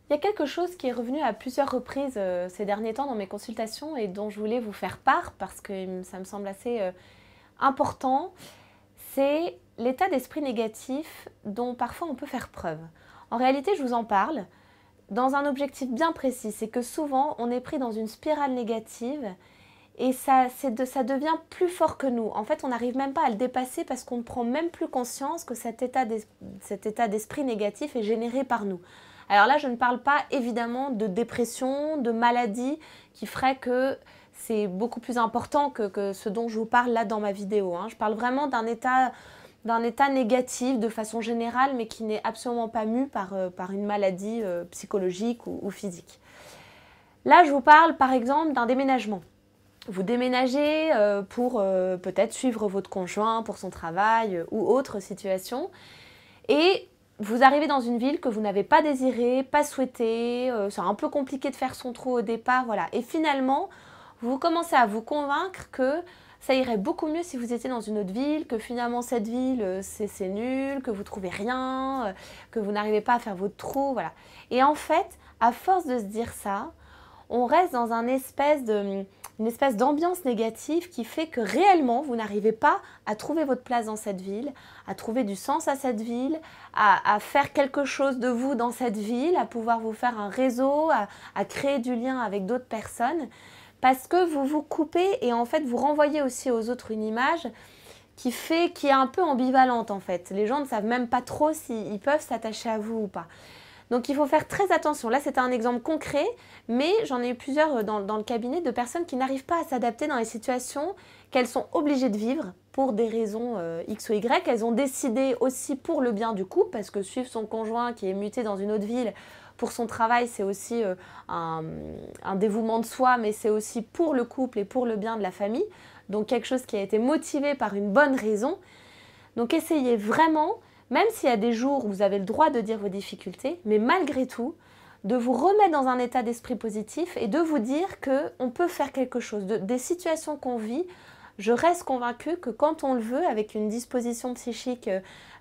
Il y a quelque chose qui est revenu à plusieurs reprises ces derniers temps dans mes consultations et dont je voulais vous faire part parce que ça me semble assez important, c'est l'état d'esprit négatif dont parfois on peut faire preuve. En réalité, je vous en parle dans un objectif bien précis, c'est que souvent on est pris dans une spirale négative et ça devient plus fort que nous. En fait, on n'arrive même pas à le dépasser parce qu'on ne prend même plus conscience que cet état d'esprit négatif est généré par nous. Alors là, je ne parle pas évidemment de dépression, de maladie qui ferait que c'est beaucoup plus important que ce dont je vous parle là dans ma vidéo. Je parle vraiment d'un état négatif de façon générale, mais qui n'est absolument pas mu par une maladie psychologique ou physique. Là, je vous parle par exemple d'un déménagement. Vous déménagez pour peut-être suivre votre conjoint pour son travail ou autre situation. Et vous arrivez dans une ville que vous n'avez pas désirée, pas souhaitée, c'est un peu compliqué de faire son trou au départ, voilà. Et finalement, vous commencez à vous convaincre que ça irait beaucoup mieux si vous étiez dans une autre ville, que finalement cette ville c'est nul, que vous ne trouvez rien, que vous n'arrivez pas à faire votre trou, voilà. Et en fait, à force de se dire ça, on reste dans une espèce d'ambiance négative qui fait que réellement, vous n'arrivez pas à trouver votre place dans cette ville, à trouver du sens à cette ville, à faire quelque chose de vous dans cette ville, à pouvoir vous faire un réseau, à créer du lien avec d'autres personnes, parce que vous vous coupez et en fait, vous renvoyez aussi aux autres une image qui est un peu ambivalente en fait. Les gens ne savent même pas trop s'ils peuvent s'attacher à vous ou pas. Donc il faut faire très attention. Là, c'était un exemple concret, mais j'en ai eu plusieurs dans le cabinet de personnes qui n'arrivent pas à s'adapter dans les situations qu'elles sont obligées de vivre pour des raisons X ou Y. Elles ont décidé aussi pour le bien du couple, parce que suivre son conjoint qui est muté dans une autre ville pour son travail, c'est aussi un dévouement de soi, mais c'est aussi pour le couple et pour le bien de la famille. Donc quelque chose qui a été motivé par une bonne raison. Donc essayez vraiment, même s'il y a des jours où vous avez le droit de dire vos difficultés, mais malgré tout, de vous remettre dans un état d'esprit positif et de vous dire qu'on peut faire quelque chose. Des situations qu'on vit, je reste convaincue que quand on le veut, avec une disposition psychique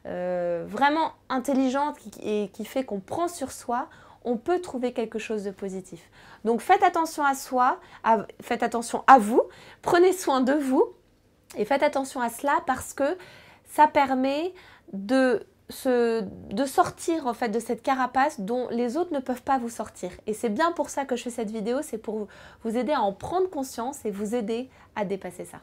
vraiment intelligente et qui fait qu'on prend sur soi, on peut trouver quelque chose de positif. Donc faites attention à soi, faites attention à vous, prenez soin de vous et faites attention à cela parce que ça permet de sortir en fait de cette carapace dont les autres ne peuvent pas vous sortir. Et c'est bien pour ça que je fais cette vidéo, c'est pour vous aider à en prendre conscience et vous aider à dépasser ça.